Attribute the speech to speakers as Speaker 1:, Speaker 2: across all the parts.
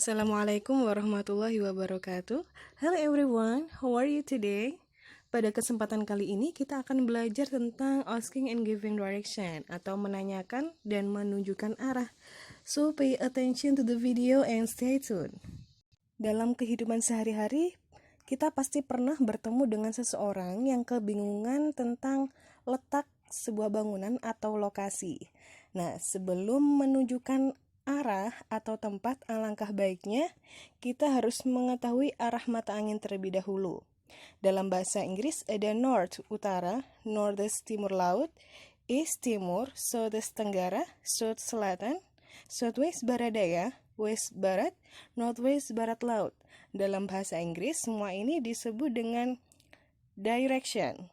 Speaker 1: Assalamualaikum warahmatullahi wabarakatuh. Hello everyone, how are you today? Pada kesempatan kali ini kita akan belajar tentang asking and giving direction atau menanyakan dan menunjukkan arah. So pay attention to the video and stay tuned. Dalam kehidupan sehari-hari, kita pasti pernah bertemu dengan seseorang yang kebingungan tentang letak sebuah bangunan atau lokasi. Nah, sebelum menunjukkan arah atau tempat, alangkah baiknya kita harus mengetahui arah mata angin terlebih dahulu. Dalam bahasa Inggris ada north utara, northeast timur laut, east timur, southeast tenggara, south selatan, southwest barat daya, west barat, northwest barat laut. Dalam bahasa Inggris semua ini disebut dengan direction.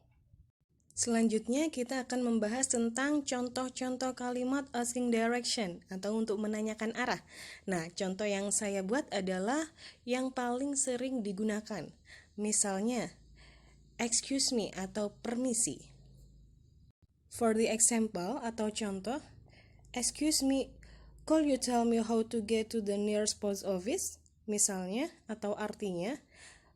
Speaker 1: Selanjutnya kita akan membahas tentang contoh-contoh kalimat asking direction atau untuk menanyakan arah. Nah, contoh yang saya buat adalah yang paling sering digunakan. Misalnya, excuse me atau permisi. For the example atau contoh, excuse me, could you tell me how to get to the nearest post office? Misalnya atau artinya,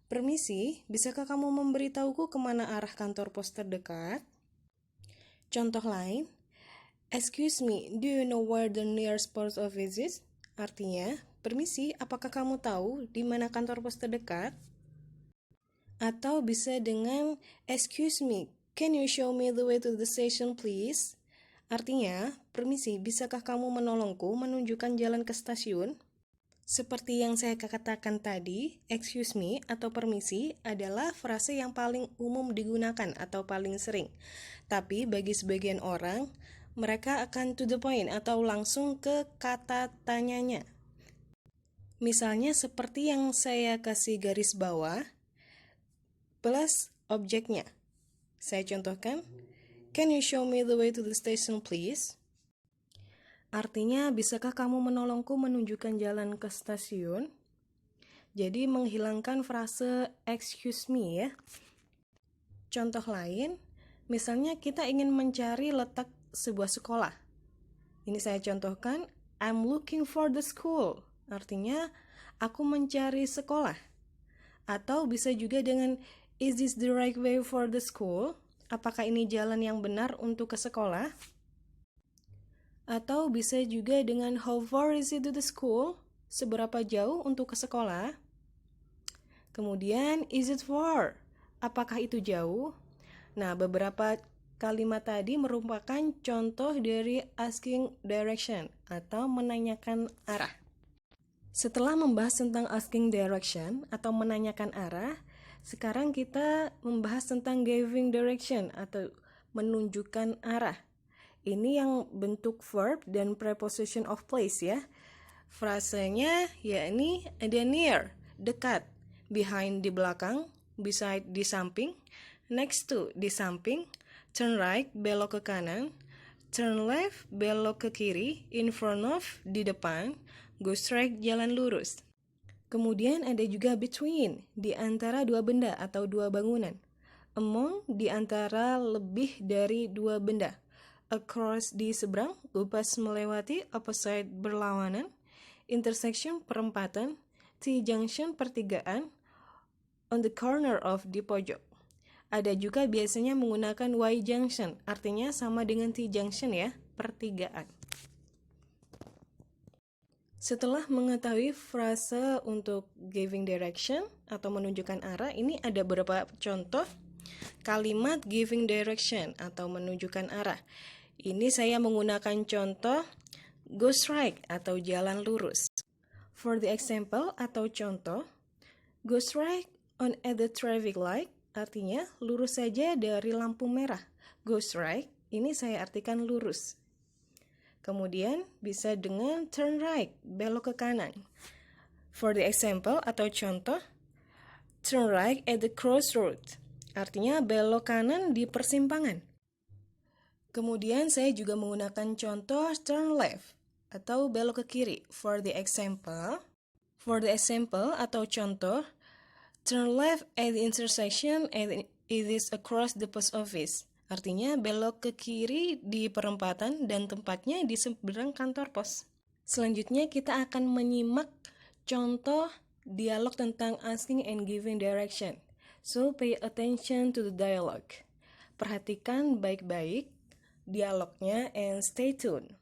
Speaker 1: permisi, bisakah kamu memberitahuku kemana arah kantor pos terdekat? Contoh lain, excuse me, do you know where the nearest post office is? Artinya, permisi, apakah kamu tahu di mana kantor pos terdekat? Atau bisa dengan, excuse me, can you show me the way to the station please? Artinya, permisi, bisakah kamu menolongku menunjukkan jalan ke stasiun? Seperti yang saya katakan tadi, excuse me atau permisi adalah frase yang paling umum digunakan atau paling sering. Tapi bagi sebagian orang, mereka akan to the point atau langsung ke kata tanyanya. Misalnya seperti yang saya kasih garis bawah, plus objeknya. Saya contohkan, can you show me the way to the station please? Artinya, bisakah kamu menolongku menunjukkan jalan ke stasiun? Jadi, menghilangkan frase excuse me ya. Contoh lain, misalnya kita ingin mencari letak sebuah sekolah. Ini saya contohkan, I'm looking for the school. Artinya, aku mencari sekolah. Atau bisa juga dengan, is this the right way for the school? Apakah ini jalan yang benar untuk ke sekolah? Atau bisa juga dengan how far is it to the school? Seberapa jauh untuk ke sekolah? Kemudian, is it far? Apakah itu jauh? Nah, beberapa kalimat tadi merupakan contoh dari asking direction atau menanyakan arah. Setelah membahas tentang asking direction atau menanyakan arah, sekarang kita membahas tentang giving direction atau menunjukkan arah. Ini yang bentuk verb dan preposition of place ya. Frasenya yakni ada near, dekat, behind di belakang, beside di samping, next to di samping, turn right belok ke kanan, turn left belok ke kiri, in front of di depan, go straight jalan lurus. Kemudian ada juga between, di antara dua benda atau dua bangunan, among di antara lebih dari dua benda, across di seberang, lepas melewati, opposite berlawanan, intersection perempatan, T-junction pertigaan, on the corner of di pojok. Ada juga biasanya menggunakan Y-junction, artinya sama dengan T-junction ya, pertigaan. Setelah mengetahui frase untuk giving direction atau menunjukkan arah, ini ada beberapa contoh kalimat giving direction atau menunjukkan arah. Ini saya menggunakan contoh go straight atau jalan lurus. For the example atau contoh, go straight on at the traffic light, artinya lurus saja dari lampu merah. Go straight, ini saya artikan lurus. Kemudian bisa dengan turn right, belok ke kanan. For the example atau contoh, turn right at the crossroad, artinya belok kanan di persimpangan. Kemudian saya juga menggunakan contoh turn left atau belok ke kiri. For the example atau contoh, turn left at the intersection and it is across the post office. Artinya belok ke kiri di perempatan dan tempatnya di seberang kantor pos. Selanjutnya kita akan menyimak Contoh dialog tentang asking and giving direction. So pay attention to the dialogue. Perhatikan baik-baik dialognya and stay tuned.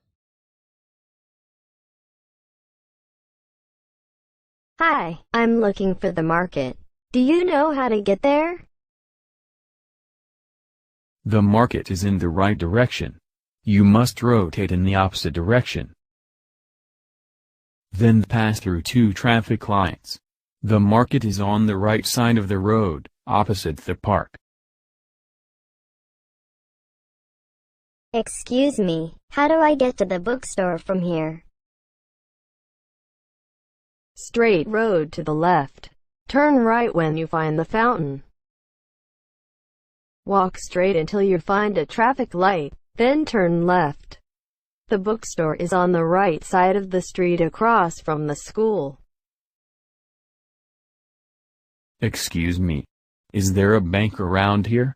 Speaker 2: Hi, I'm looking for the market. Do you know how to get there?
Speaker 3: The market is in the right direction. You must rotate in the opposite direction. Then pass through 2 traffic lights. The market is on the right side of the road, opposite the park.
Speaker 2: Excuse me, how do I get to the bookstore from here? Straight road to the left. Turn right when you find the fountain. Walk straight until you find a traffic light, then turn left. The bookstore is on the right side of the street across from the school.
Speaker 3: Excuse me. Is there a bank around here?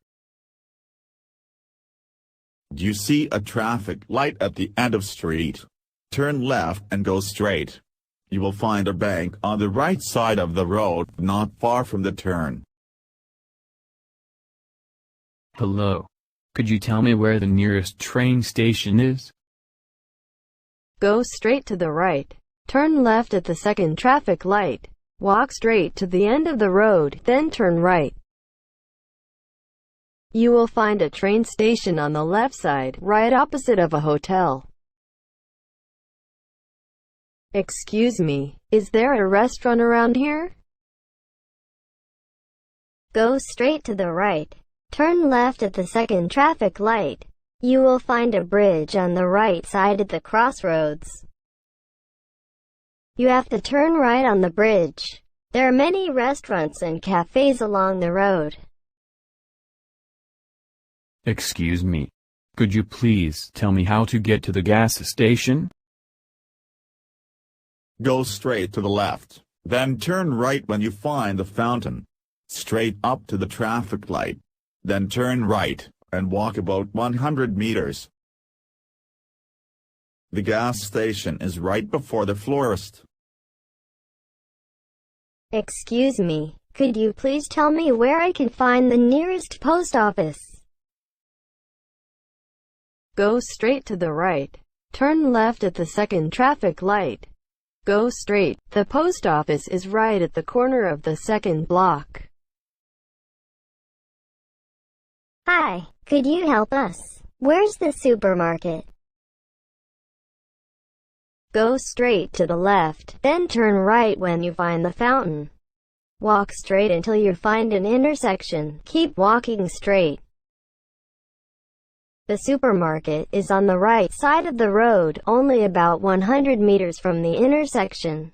Speaker 4: Do you see a traffic light at the end of street? Turn left and go straight. You will find a bank on the right side of the road, not far from the turn.
Speaker 3: Hello. Could you tell me where the nearest train station is?
Speaker 2: Go straight to the right. Turn left at the second traffic light. Walk straight to the end of the road, then turn right. You will find a train station on the left side, right opposite of a hotel. Excuse me, is there a restaurant around here? Go straight to the right. Turn left at the second traffic light. You will find a bridge on the right side at the crossroads. You have to turn right on the bridge. There are many restaurants and cafes along the road.
Speaker 3: Excuse me. Could you please tell me how to get to the gas station?
Speaker 4: Go straight to the left, then turn right when you find the fountain. Straight up to the traffic light. Then turn right, and walk about 100 meters. The gas station is right before the florist.
Speaker 2: Excuse me, could you please tell me where I can find the nearest post office? Go straight to the right. Turn left at the second traffic light. Go straight. The post office is right at the corner of the second block. Hi, could you help us? Where's the supermarket? Go straight to the left, then turn right when you find the fountain. Walk straight until you find an intersection. Keep walking straight. The supermarket is on the right side of the road, only about 100 meters from the intersection.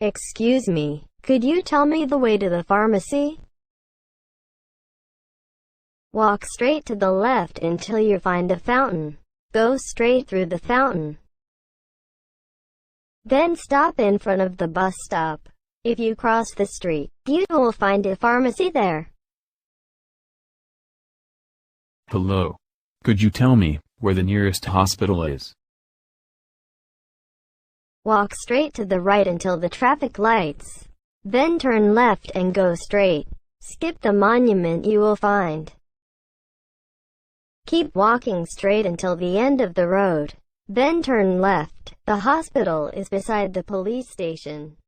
Speaker 2: Excuse me, could you tell me the way to the pharmacy? Walk straight to the left until you find a fountain. Go straight through the fountain. Then stop in front of the bus stop. If you cross the street, you will find a pharmacy there.
Speaker 3: Hello. Could you tell me where the nearest hospital is?
Speaker 2: Walk straight to the right until the traffic lights. Then turn left and go straight. Skip the monument you will find. Keep walking straight until the end of the road. Then turn left. The hospital is beside the police station.